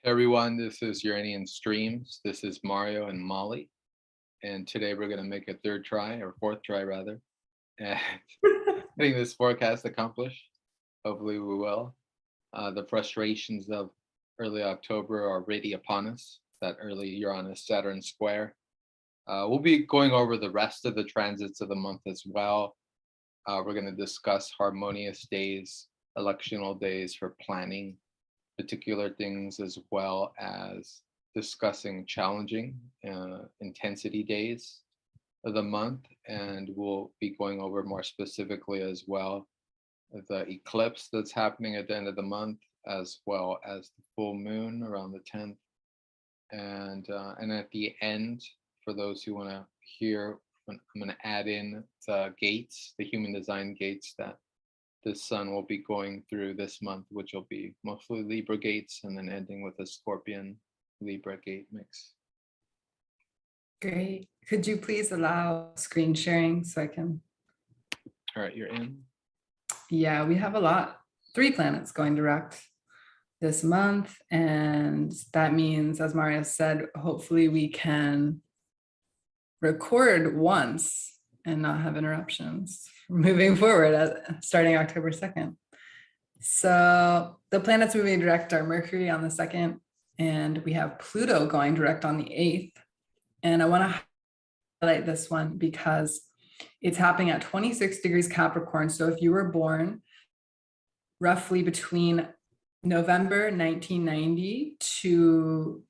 Everyone, this is Uranian Streams. This is Mario and Molly. And today we're going to make a third try, or fourth try rather, at getting this forecast accomplished. Hopefully we will. The frustrations of early October are already upon us, that early Uranus Saturn square. We'll be going over the rest of the transits of the month as well. We're going to discuss harmonious days, electional days for planning particular things, as well as discussing challenging intensity days of the month. And we'll be going over more specifically as well the eclipse that's happening at the end of the month, as well as the full moon around the 10th. And at the end, for those who want to hear, I'm going to add in the gates, the human design gates that the sun will be going through this month, which will be mostly Libra gates, and then ending with a Scorpion Libra gate mix. Great. Could you please allow screen sharing so I can? All right, you're in. Yeah, we have a lot. 3 planets going direct this month. And that means, as Mario said, hopefully we can record once and not have interruptions moving forward starting October 2nd. So the planets moving direct are Mercury on the 2nd, and we have Pluto going direct on the 8th. And I want to highlight this one because it's happening at 26 degrees Capricorn. So if you were born roughly between November 1990 to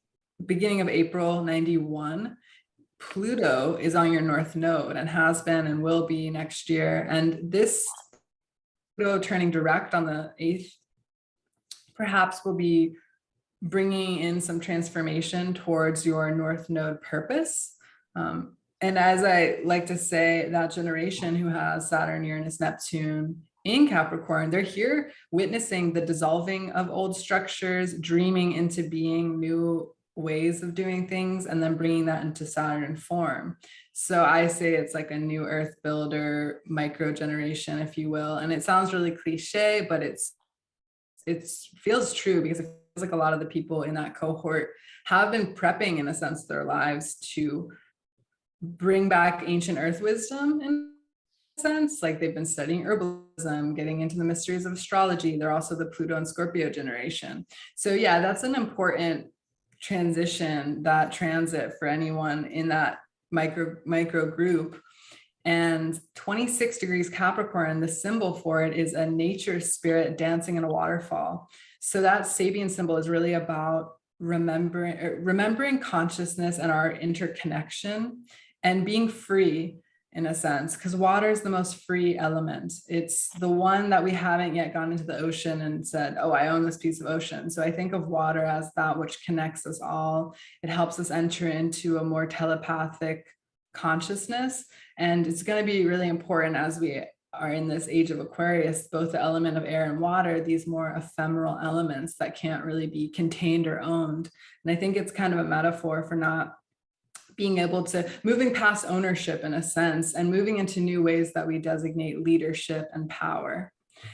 beginning of April 91, Pluto is on your north node and has been and will be next year. And this Pluto turning direct on the 8th perhaps will be bringing in some transformation towards your north node purpose. And as I like to say, that generation who has Saturn, Uranus, Neptune in Capricorn, they're here witnessing the dissolving of old structures, dreaming into being new ways of doing things, and then bringing that into Saturn form. So I say it's like a new earth builder, micro generation, if you will. And it sounds really cliche, but it feels true, because it feels like a lot of the people in that cohort have been prepping, in a sense, their lives to bring back ancient earth wisdom in a sense. Like they've been studying herbalism, getting into the mysteries of astrology. They're also the Pluto and Scorpio generation. So yeah, that's an important transition, that transit for anyone in that micro group. And 26 degrees Capricorn, the symbol for it is a nature spirit dancing in a waterfall. So that Sabian symbol is really about remembering consciousness and our interconnection and being free, in a sense, because water is the most free element. It's the one that we haven't yet gone into the ocean and said, oh, I own this piece of ocean. So I think of water as that which connects us all. It helps us enter into a more telepathic consciousness. And it's going to be really important as we are in this age of Aquarius, both the element of air and water, these more ephemeral elements that can't really be contained or owned. And I think it's kind of a metaphor for not being able to moving past ownership, in a sense, and moving into new ways that we designate leadership and power.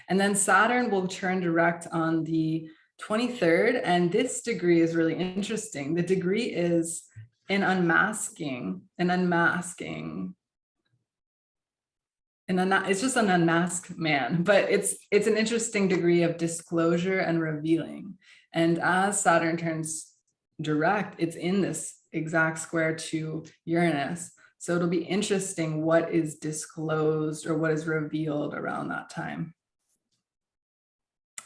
And then Saturn will turn direct on the 23rd. And this degree is really interesting. The degree is an unmasking. It's just an unmasked man, but it's an interesting degree of disclosure and revealing. And as Saturn turns direct, it's in this exact square to Uranus. So it'll be interesting what is disclosed or what is revealed around that time.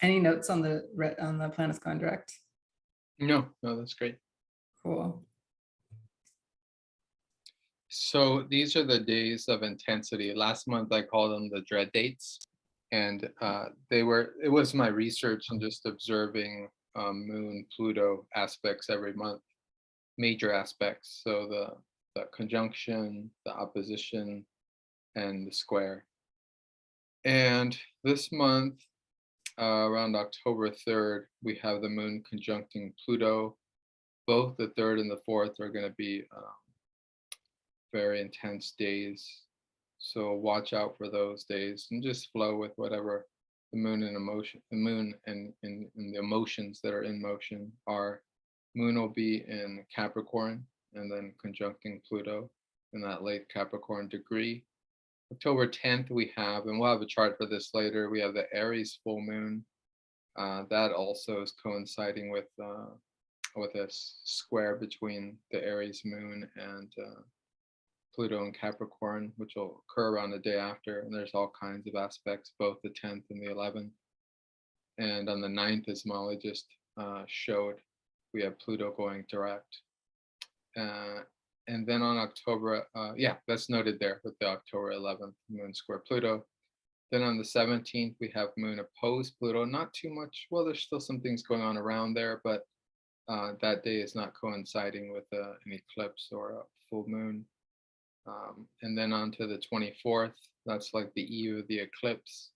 Any notes on the planets going direct? No, that's great. Cool. So these are the days of intensity. Last month I called them the dread dates, and it was my research and just observing Moon Pluto aspects every month, major aspects. So the conjunction, the opposition, and the square. And this month, around October 3rd, we have the Moon conjuncting Pluto. Both the 3rd and the 4th are going to be very intense days. So watch out for those days and just flow with whatever the moon and the emotions that are in motion are Moon will be in Capricorn and then conjuncting Pluto in that late Capricorn degree. October 10th, we have, and we'll have a chart for this later, we have the Aries full moon. That also is coinciding with a square between the Aries moon and Pluto and Capricorn, which will occur around the day after. And there's all kinds of aspects, both the 10th and the 11th. And on the 9th, as Molly just showed, we have Pluto going direct. And then on October, yeah, that's noted there with the October 11th, Moon square Pluto. Then on the 17th, we have Moon opposed Pluto. Not too much, well, there's still some things going on around there, but that day is not coinciding with an eclipse or a full moon. And then on to the 24th, that's like the eve of the eclipse.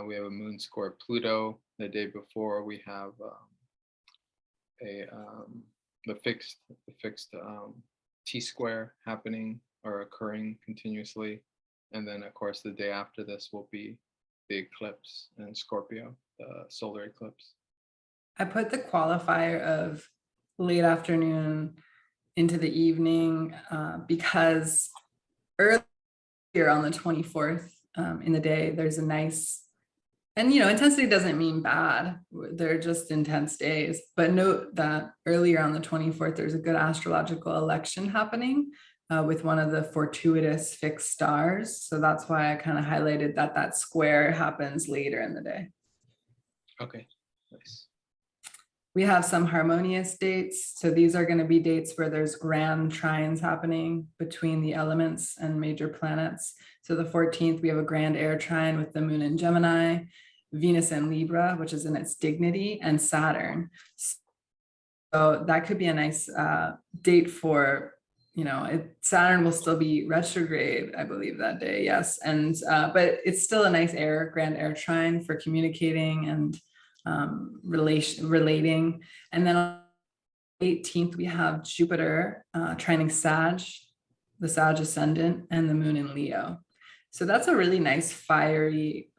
We have a Moon square Pluto. The day before, we have the fixed T-square happening or occurring continuously. And then, of course, the day after this will be the eclipse in Scorpio, the solar eclipse. I put the qualifier of late afternoon into the evening because earlier on the 24th in the day, there's a nice, and intensity doesn't mean bad. They're just intense days. But note that earlier on the 24th, there's a good astrological election happening with one of the fortuitous fixed stars. So that's why I kind of highlighted that square happens later in the day. Okay, nice. We have some harmonious dates. So these are going to be dates where there's grand trines happening between the elements and major planets. So the 14th, we have a grand air trine with the moon in Gemini, Venus in Libra, which is in its dignity, and Saturn. So that could be a nice date for, Saturn will still be retrograde, I believe, that day. Yes. And, but it's still a nice grand air trine for communicating and relating. And then on the 18th, we have Jupiter trining Sag, the Sag ascendant, and the moon in Leo. So that's a really nice fiery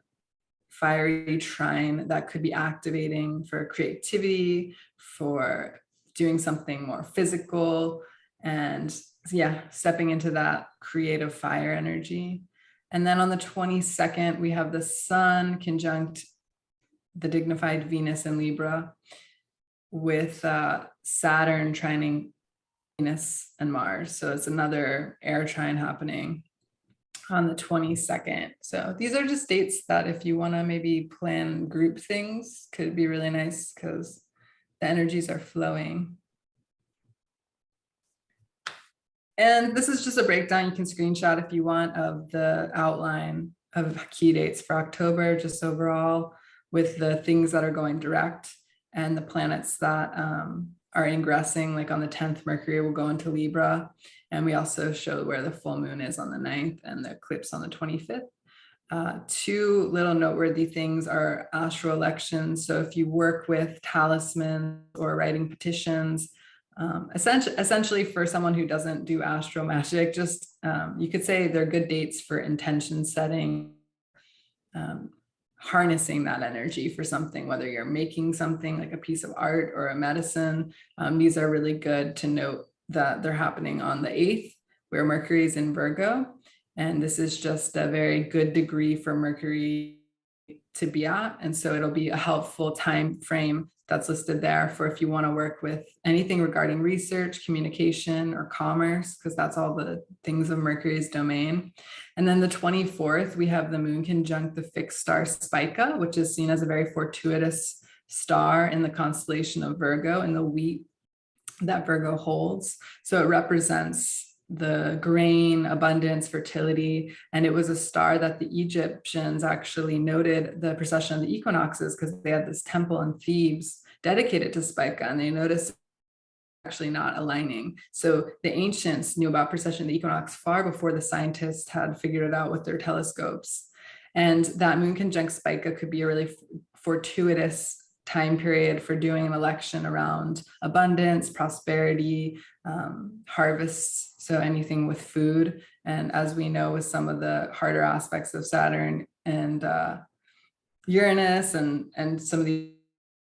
trine that could be activating for creativity, for doing something more physical, and yeah, stepping into that creative fire energy. And then on the 22nd, we have the Sun conjunct the dignified Venus in Libra with Saturn trining Venus and Mars. So it's another air trine happening on the 22nd. So these are just dates that if you want to maybe plan group things could be really nice because the energies are flowing. And this is just a breakdown. You can screenshot if you want of the outline of key dates for October, just overall with the things that are going direct and the planets that are ingressing. Like on the 10th, Mercury will go into Libra. And we also show where the full moon is on the 9th and the eclipse on the 25th. Two little noteworthy things are astro elections. So if you work with talismans or writing petitions, essentially for someone who doesn't do astro magic, just you could say they're good dates for intention setting, harnessing that energy for something, whether you're making something like a piece of art or a medicine. These are really good to note that they're happening on the 8th, where Mercury is in Virgo. And this is just a very good degree for Mercury to be at. And so it'll be a helpful time frame that's listed there for if you want to work with anything regarding research, communication, or commerce, because that's all the things of Mercury's domain. And then the 24th, we have the moon conjunct the fixed star Spica, which is seen as a very fortuitous star in the constellation of Virgo and the wheat that Virgo holds. So it represents the grain, abundance, fertility. And it was a star that the Egyptians actually noted the precession of the equinoxes because they had this temple in Thebes dedicated to Spica, and they noticed actually not aligning. So the ancients knew about precession of the equinox far before the scientists had figured it out with their telescopes. And that moon conjunct Spica could be a really fortuitous time period for doing an election around abundance, prosperity, harvests, so anything with food. And as we know, with some of the harder aspects of Saturn and Uranus and some of the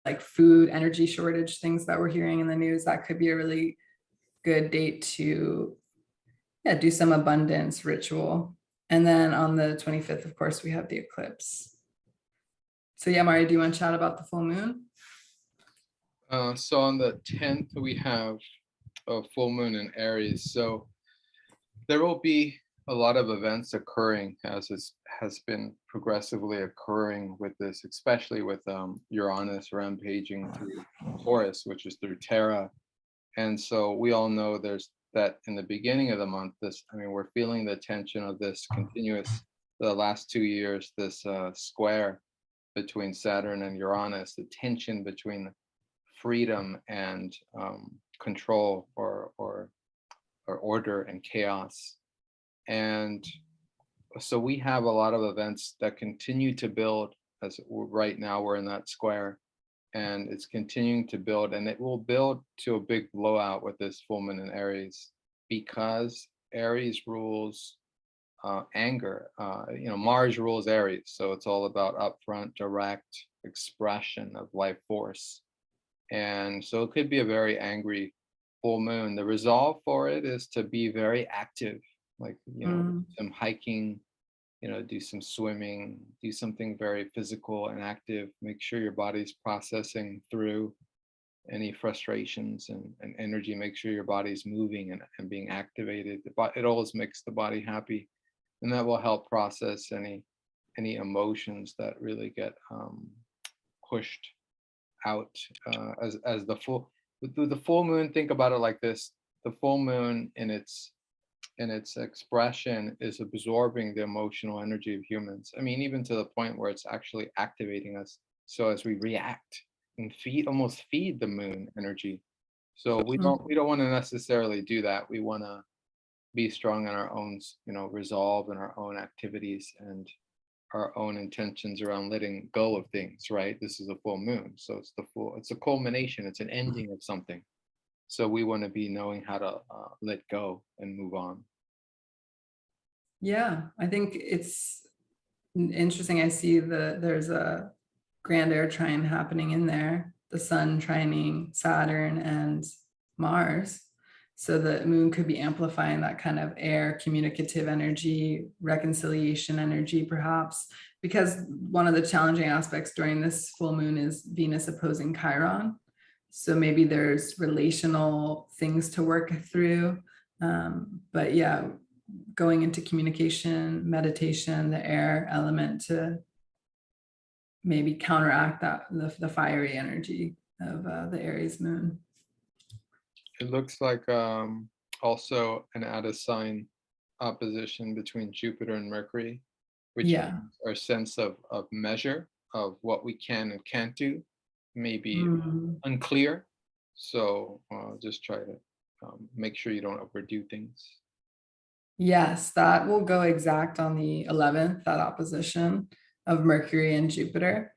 like food, energy shortage, things that we're hearing in the news, that could be a really good date to do some abundance ritual. And then on the 25th, of course, we have the eclipse. So yeah, Mari, do you want to chat about the full moon? So on the 10th, we have a full moon in Aries. So there will be a lot of events occurring, as has been progressively occurring with this, especially with Uranus rampaging through Taurus, which is through Terra. And so we all know there's that in the beginning of the month, we're feeling the tension of this continuous, the last 2 years, this square between Saturn and Uranus, the tension between freedom and control, or order and chaos. And so we have a lot of events that continue to build, as right now we're in that square, and it's continuing to build, and it will build to a big blowout with this full moon in Aries, because Aries rules anger. Mars rules Aries, so it's all about upfront, direct expression of life force. And so it could be a very angry full moon. The resolve for it is to be very active, like, some hiking, do some swimming, do something very physical and active. Make sure your body's processing through any frustrations and energy. Make sure your body's moving and being activated. It always makes the body happy, and that will help process any emotions that really get pushed out as the full moon. Think about it like this: the full moon in its expression is absorbing the emotional energy of humans. Even to the point where it's actually activating us. So as we react and almost feed the moon energy. So we don't want to necessarily do that. We want to be strong in our own, resolve in our own activities and our own intentions around letting go of things, right? This is a full moon. So it's a culmination, it's an ending of something. So we want to be knowing how to let go and move on. Yeah, I think it's interesting. I see there's a grand air trine happening in there, the sun trining Saturn and Mars. So the moon could be amplifying that kind of air communicative energy, reconciliation energy, perhaps, because one of the challenging aspects during this full moon is Venus opposing Chiron. So maybe there's relational things to work through. But yeah, going into communication, meditation, the air element to maybe counteract that, the fiery energy of the Aries moon. It looks like also an added sign opposition between Jupiter and Mercury, which means our sense of measure of what we can and can't do may be unclear. So just try to make sure you don't overdo things. Yes, that will go exact on the 11th, that opposition of Mercury and Jupiter.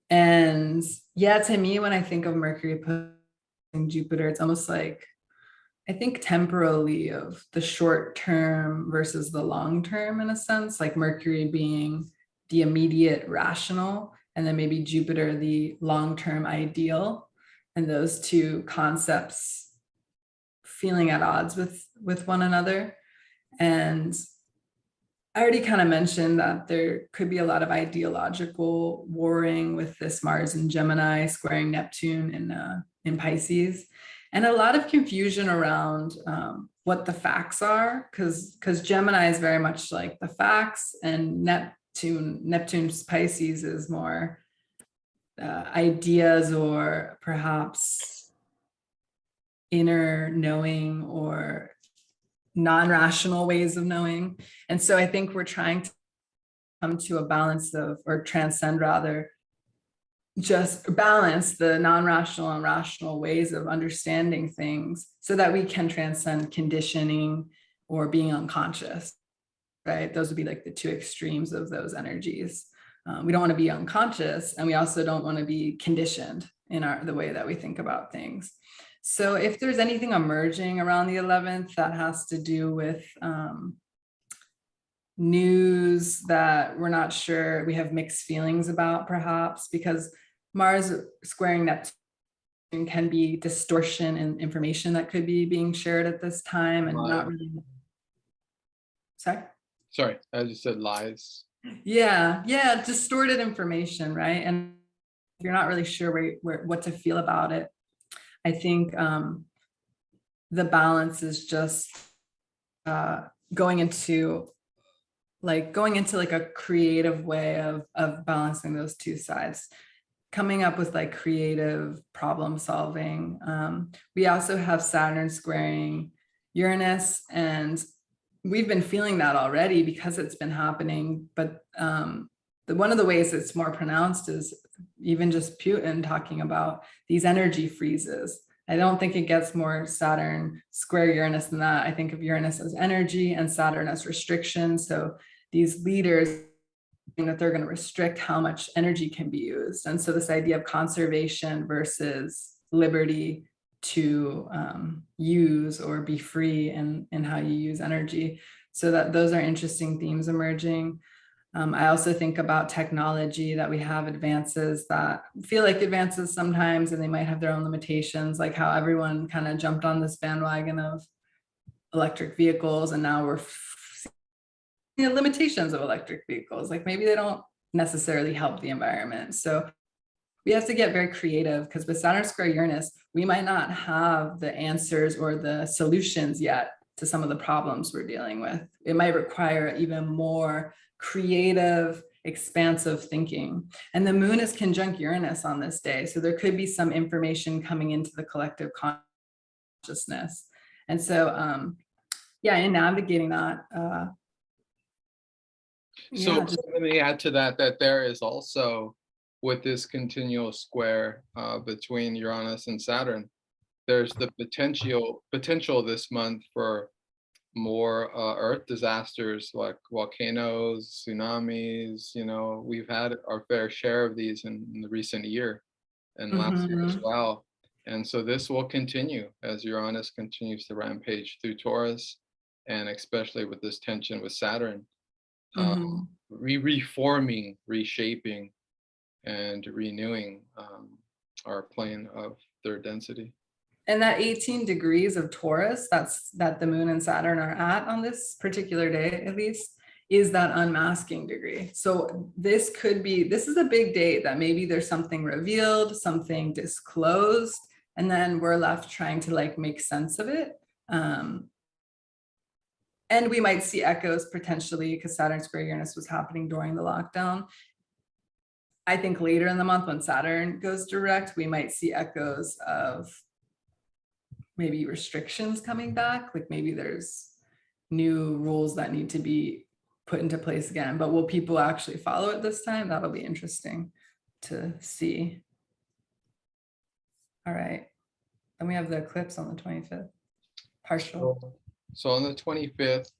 And yeah, to me, when I think of Mercury opposing Jupiter, it's almost like, I think temporally of the short term versus the long term, in a sense, like Mercury being the immediate rational, and then maybe Jupiter, the long-term ideal, and those two concepts feeling at odds with one another. And I already kind of mentioned that there could be a lot of ideological warring with this Mars in Gemini squaring Neptune in Pisces, and a lot of confusion around what the facts are, because Gemini is very much like the facts, and Neptune's Pisces is more ideas, or perhaps inner knowing, or non-rational ways of knowing. And so I think we're trying to come to a balance of, or transcend rather, just balance the non-rational and rational ways of understanding things, so that we can transcend conditioning or being unconscious, right? Those would be like the two extremes of those energies. We don't want to be unconscious, and we also don't want to be conditioned in the way that we think about things. So if there's anything emerging around the 11th that has to do with news that we're not sure, we have mixed feelings about, perhaps, because Mars squaring Neptune can be distortion in information that could be being shared at this time and not really. Sorry, I just said lies. Yeah, distorted information, right? And you're not really sure what to feel about it. I think the balance is just going into like a creative way of balancing those two sides, coming up with like creative problem solving. We also have Saturn squaring Uranus, and we've been feeling that already because it's been happening. But one of the ways it's more pronounced is even just Putin talking about these energy freezes. I don't think it gets more Saturn square Uranus than that. I think of Uranus as energy and Saturn as restriction. So these leaders, that they're going to restrict how much energy can be used. And so this idea of conservation versus liberty to use or be free in how you use energy. So that those are interesting themes emerging. I also think about technology, that we have advances that feel like advances sometimes, and they might have their own limitations, like how everyone kind of jumped on this bandwagon of electric vehicles, and now we're limitations of electric vehicles. Like maybe they don't necessarily help the environment. So we have to get very creative, because with Saturn square Uranus, we might not have the answers or the solutions yet to some of the problems we're dealing with. It might require even more creative, expansive thinking. And the moon is conjunct Uranus on this day. So there could be some information coming into the collective consciousness. And so, in navigating that, So let me add to that there is also, with this continual square between Uranus and Saturn, there's the potential this month for more earth disasters like volcanoes, tsunamis. We've had our fair share of these in the recent year and last year as well. And so this will continue as Uranus continues to rampage through Taurus, and especially with this tension with Saturn. Reforming, reshaping, and renewing our plane of third density. And that 18 degrees of Taurus that the moon and Saturn are at on this particular day, at least, is that unmasking degree. So this is a big date that maybe there's something revealed, something disclosed, and then we're left trying to like make sense of it. And we might see echoes potentially, because Saturn square Uranus was happening during the lockdown. I think later in the month when Saturn goes direct, we might see echoes of maybe restrictions coming back. Like maybe there's new rules that need to be put into place again. But will people actually follow it this time? That'll be interesting to see. All right. Then we have the eclipse on the 25th, partial. So on the 25th,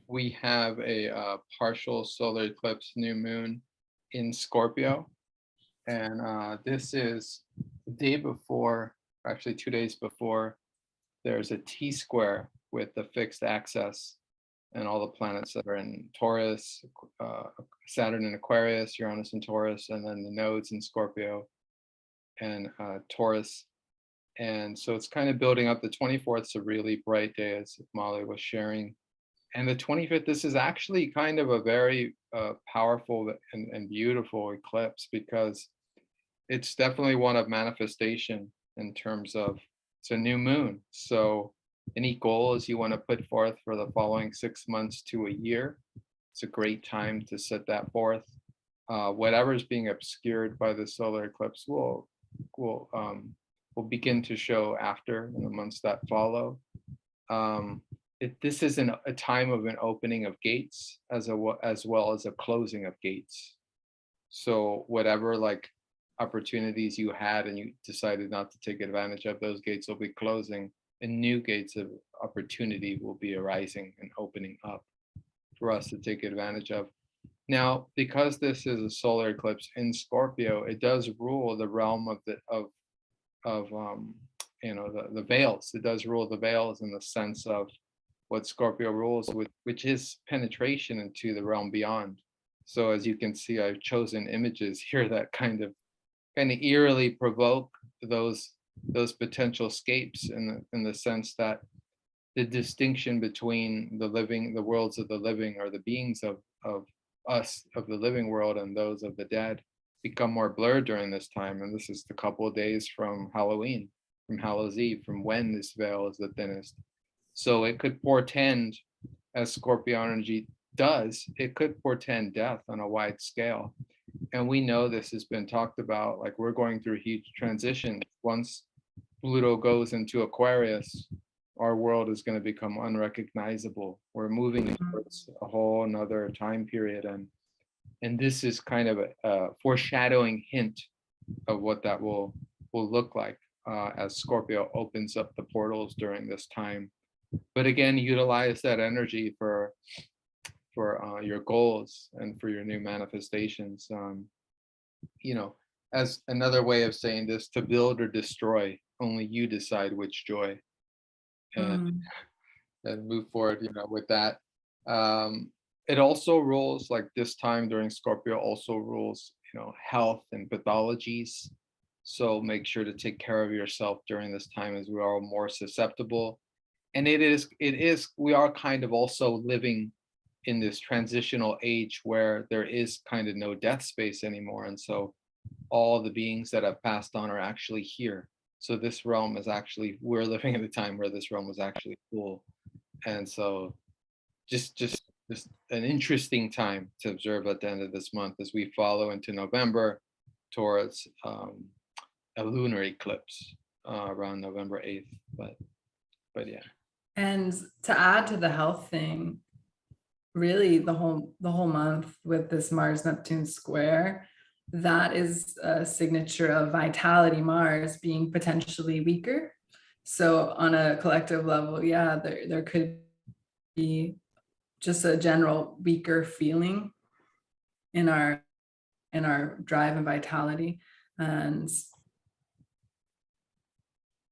we have a partial solar eclipse new moon in Scorpio. And this is the day before, actually 2 days before, there's a T-square with the fixed axis and all the planets that are in Taurus, Saturn in Aquarius, Uranus in Taurus, and then the nodes in Scorpio and Taurus. And so it's kind of building up. The 24th is a really bright day, as Molly was sharing. And the 25th, this is actually kind of a very powerful and beautiful eclipse, because it's definitely one of manifestation in terms of it's a new moon. So any goals you want to put forth for the following 6 months to a year, it's a great time to set that forth. Whatever is being obscured by the solar eclipse will begin to show after, in the months that follow. This is a time of an opening of gates as well as a closing of gates. So whatever like opportunities you had and you decided not to take advantage of, those gates will be closing, and new gates of opportunity will be arising and opening up for us to take advantage of. Now, because this is a solar eclipse in Scorpio, it does rule the realm of the veils. It does rule the veils in the sense of what Scorpio rules, which is penetration into the realm beyond. So as you can see, I've chosen images here that kind of eerily provoke those potential scapes in the sense that the distinction between the worlds of the living, or the beings of us of the living world, and those of the dead, become more blurred during this time. And this is the couple of days from Halloween, from Hallows Eve, from when this veil is the thinnest. So it could portend, as Scorpio energy does, it could portend death on a wide scale. And we know this has been talked about, like we're going through huge transition. Once Pluto goes into Aquarius, our world is going to become unrecognizable. We're moving towards a whole another time period. And this is kind of a foreshadowing hint of what that will look like as Scorpio opens up the portals during this time. But again, utilize that energy for your goals and for your new manifestations. As another way of saying this, to build or destroy, only you decide which joy. And move forward, with that. It also rules, like this time during Scorpio also rules, health and pathologies. So make sure to take care of yourself during this time, as we are more susceptible. And we are kind of also living in this transitional age where there is kind of no death space anymore. And so all the beings that have passed on are actually here. So this realm is actually, we're living in a time where this realm was actually full. And so just an interesting time to observe at the end of this month as we follow into November towards a lunar eclipse around November 8th. But yeah. And to add to the health thing, really the whole month with this Mars Neptune square, that is a signature of vitality, Mars being potentially weaker. So on a collective level, yeah, there could be just a general weaker feeling in our drive and vitality, and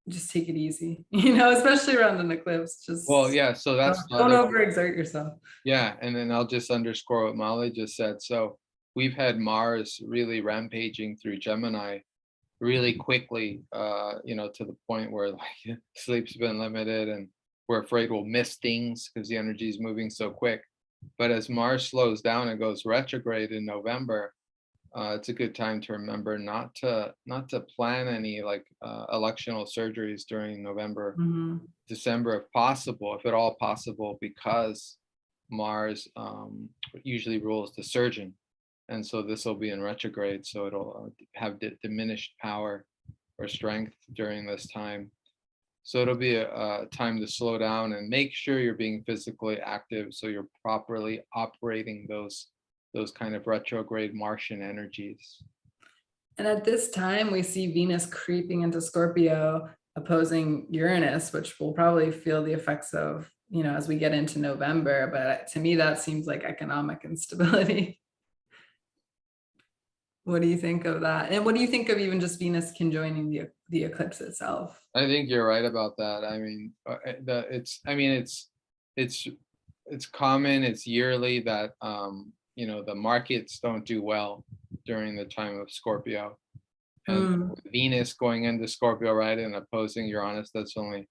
just take it easy, especially around an eclipse. Just so that's don't overexert yourself. Yeah, and then I'll just underscore what Molly just said. So we've had Mars really rampaging through Gemini really quickly, to the point where like sleep's been limited and we're afraid we'll miss things because the energy is moving so quick. But as Mars slows down and goes retrograde in November, it's a good time to remember not to plan any like electional surgeries during November, December, if possible, if at all possible, because Mars usually rules the surgeon. And so this will be in retrograde, so it'll have diminished power or strength during this time. So it'll be a time to slow down and make sure you're being physically active, so you're properly operating those kind of retrograde Martian energies. And at this time, we see Venus creeping into Scorpio, opposing Uranus, which we'll probably feel the effects of, as we get into November. But to me, that seems like economic instability. What do you think of that? And what do you think of even just Venus conjoining the eclipse itself? I think you're right about that. I mean, it's common, it's yearly that the markets don't do well during the time of Scorpio. And Venus going into Scorpio, right, and opposing Uranus, that's only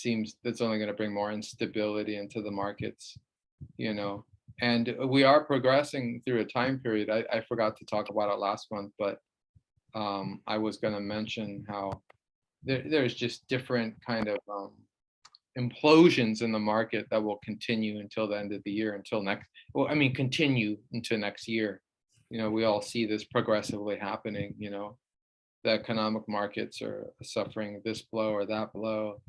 going to bring more instability into the markets, And we are progressing through a time period. I forgot to talk about it last month, but I was going to mention how there's just different kind of implosions in the market that will continue until the end of the year, continue into next year. We all see this progressively happening. The economic markets are suffering this blow or that blow,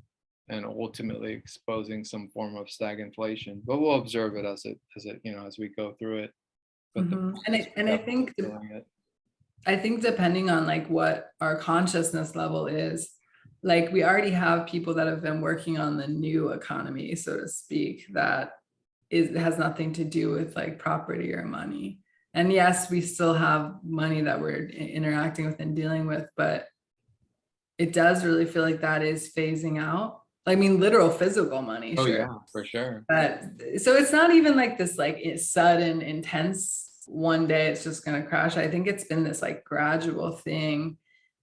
and ultimately exposing some form of stagflation. But we'll observe it as we go through it. But I think depending on like what our consciousness level is, like we already have people that have been working on the new economy, so to speak, that has nothing to do with like property or money. And yes, we still have money that we're interacting with and dealing with, but it does really feel like that is phasing out. I mean, literal physical money. Oh, sure. Yeah, for sure. But so it's not even like this like sudden intense one day it's just going to crash. I think it's been this like gradual thing,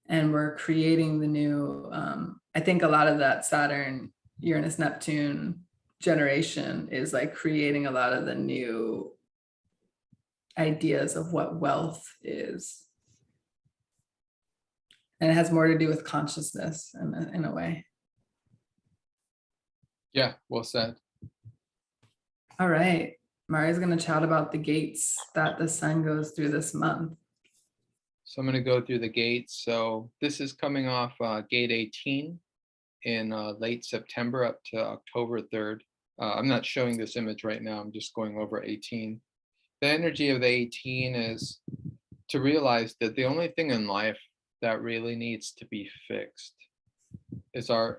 and we're creating the new, I think a lot of that Saturn, Uranus, Neptune generation is like creating a lot of the new ideas of what wealth is. And it has more to do with consciousness in a way. Yeah, well said. All right. Mari's going to chat about the gates that the sun goes through this month. So I'm going to go through the gates. So this is coming off gate 18 in late September up to October 3rd. I'm not showing this image right now. I'm just going over 18. The energy of the 18 is to realize that the only thing in life that really needs to be fixed is our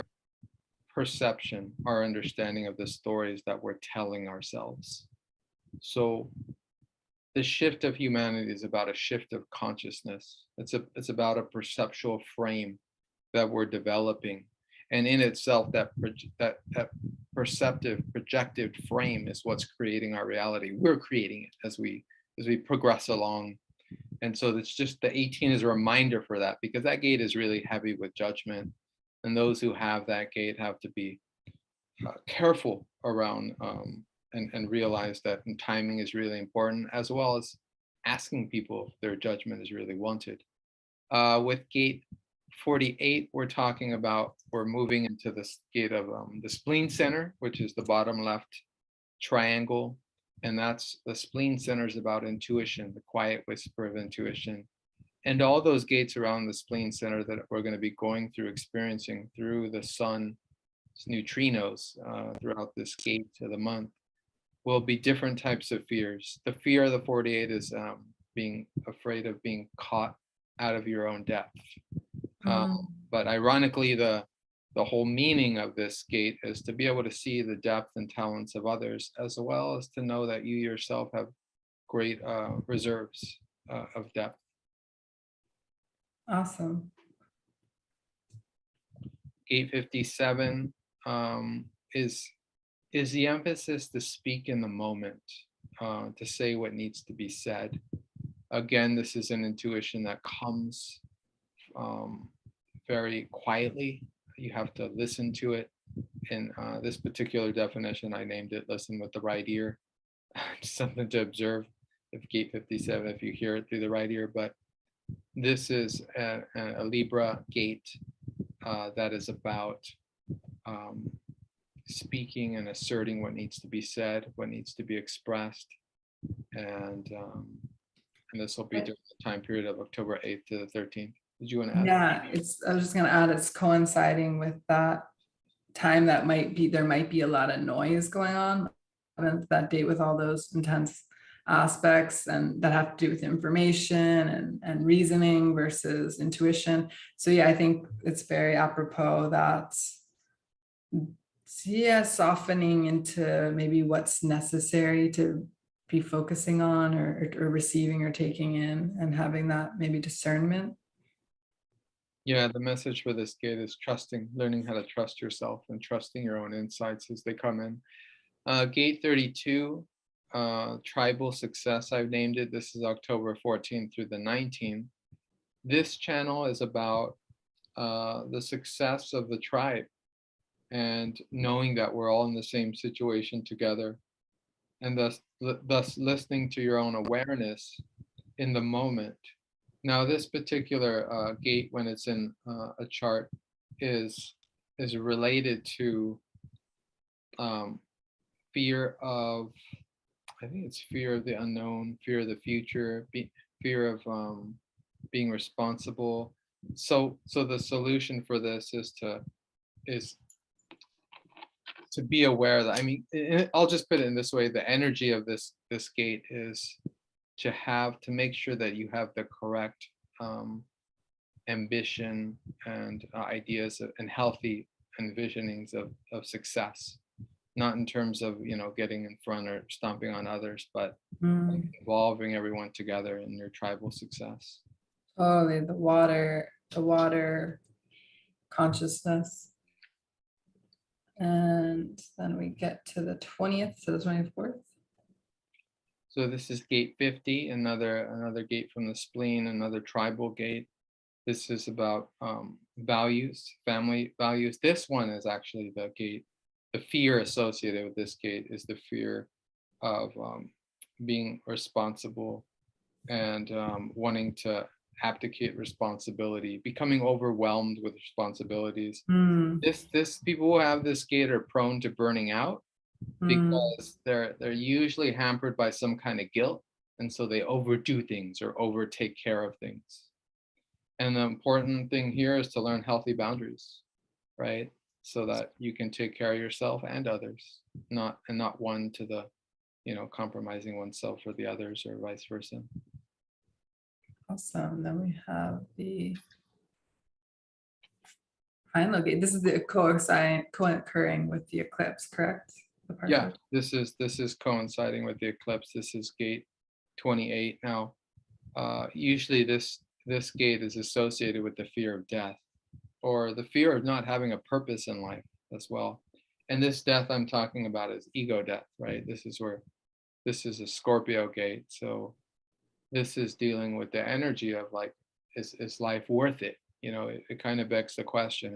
perception, our understanding of the stories that we're telling ourselves. So the shift of humanity is about a shift of consciousness. It's about a perceptual frame that we're developing, and in itself, that perceptive projected frame is what's creating our reality. We're creating it as we progress along, and so it's just the 18 is a reminder for that, because that gate is really heavy with judgment, and those who have that gate have to be careful around. And realize that timing is really important, as well as asking people if their judgment is really wanted. With gate 48, we're talking about, we're moving into this gate of the spleen center, which is the bottom left triangle. And that's the spleen center is about intuition, the quiet whisper of intuition. And all those gates around the spleen center that we're going to be going through, experiencing through the sun's neutrinos throughout this gate of the month, will be different types of fears. The fear of the 48 is being afraid of being caught out of your own depth. But ironically, the whole meaning of this gate is to be able to see the depth and talents of others, as well as to know that you yourself have great reserves of depth. Awesome. Gate 57 is the emphasis to speak in the moment, to say what needs to be said. Again, this is an intuition that comes very quietly. You have to listen to it. In this particular definition, I named it "Listen with the Right Ear." Something to observe if gate 57, if you hear it through the right ear. But this is a Libra gate that is about speaking and asserting what needs to be said, what needs to be expressed, and this will be during the time period of October 8th to the 13th. Did you want to add? Yeah, I was just going to add, it's coinciding with that time that there might be a lot of noise going on that date, with all those intense aspects and that have to do with information and reasoning versus intuition. So yeah, I think it's very apropos that, yeah, softening into maybe what's necessary to be focusing on or receiving or taking in, and having that maybe discernment. Yeah, the message for this gate is trusting, learning how to trust yourself and trusting your own insights as they come in. Gate 32, tribal success, I've named it. This is October 14th through the 19th. This channel is about the success of the tribe, and knowing that we're all in the same situation together, and thus listening to your own awareness in the moment. Now, this particular gate, when it's in a chart, is related to fear of, I think it's fear of the unknown, fear of the future, fear of being responsible. So the solution for this is to be aware that, I mean, I'll just put it in this way: the energy of this gate is to make sure that you have the correct ambition and ideas and healthy envisionings of success, not in terms of, getting in front or stomping on others, but involving everyone together in your tribal success. Totally, the water consciousness. And then we get to the 20th to the 24th. So this is gate 50, another gate from the spleen, another tribal gate. This is about values, family values. This one is actually the gate. The fear associated with this gate is the fear of being responsible and wanting to abdicate responsibility, becoming overwhelmed with responsibilities. Mm, This people who have this gate are prone to burning out mm, because they're usually hampered by some kind of guilt, and so they overdo things or over take care of things. And the important thing here is to learn healthy boundaries, right? So that you can take care of yourself and others, not one to the, compromising oneself for the others or vice versa. awesome. Then we have the final gate. This is the co-occurring with the eclipse, correct? The Yeah, partial. this is coinciding with the eclipse. This is gate 28. Now, usually this gate is associated with the fear of death or the fear of not having a purpose in life as well. And this death I'm talking about is ego death, right? This is a Scorpio gate. So this is dealing with the energy of like, is life worth it? It kind of begs the question,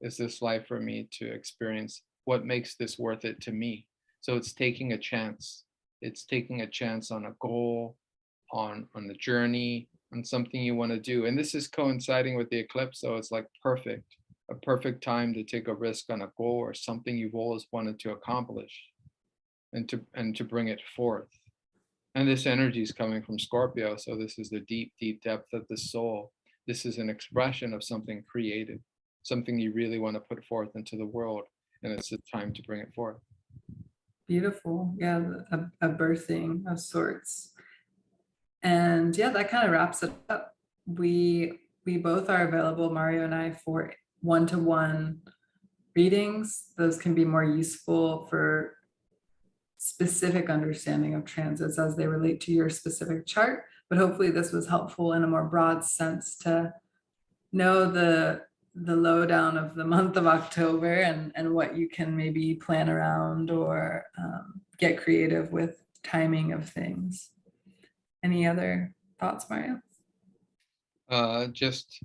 is this life for me to experience? What makes this worth it to me? So it's taking a chance. It's taking a chance on a goal, on the journey, on something you want to do. And this is coinciding with the eclipse, so it's like a perfect time to take a risk on a goal or something you've always wanted to accomplish and to bring it forth. And this energy is coming from Scorpio, so this is the deep, deep depth of the soul. This is an expression of something creative, something you really want to put forth into the world, and it's the time to bring it forth. Beautiful. Yeah, a birthing of sorts. And yeah, that kind of wraps it up. We both are available, Mario and I, for one-to-one readings. Those can be more useful for specific understanding of transits as they relate to your specific chart. But hopefully this was helpful in a more broad sense to know the lowdown of the month of October and what you can maybe plan around or get creative with timing of things. Any other thoughts, Mario? Just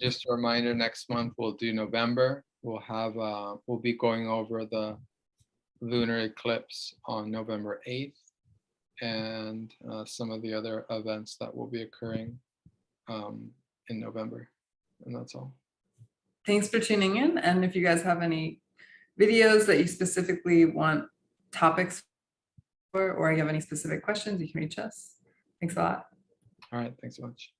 a reminder, next month we'll do November. We'll be going over the lunar eclipse on November 8th and some of the other events that will be occurring in November. And that's all. Thanks for tuning in. And if you guys have any videos that you specifically want topics for, or you have any specific questions, you can reach us. Thanks a lot. All right. Thanks so much.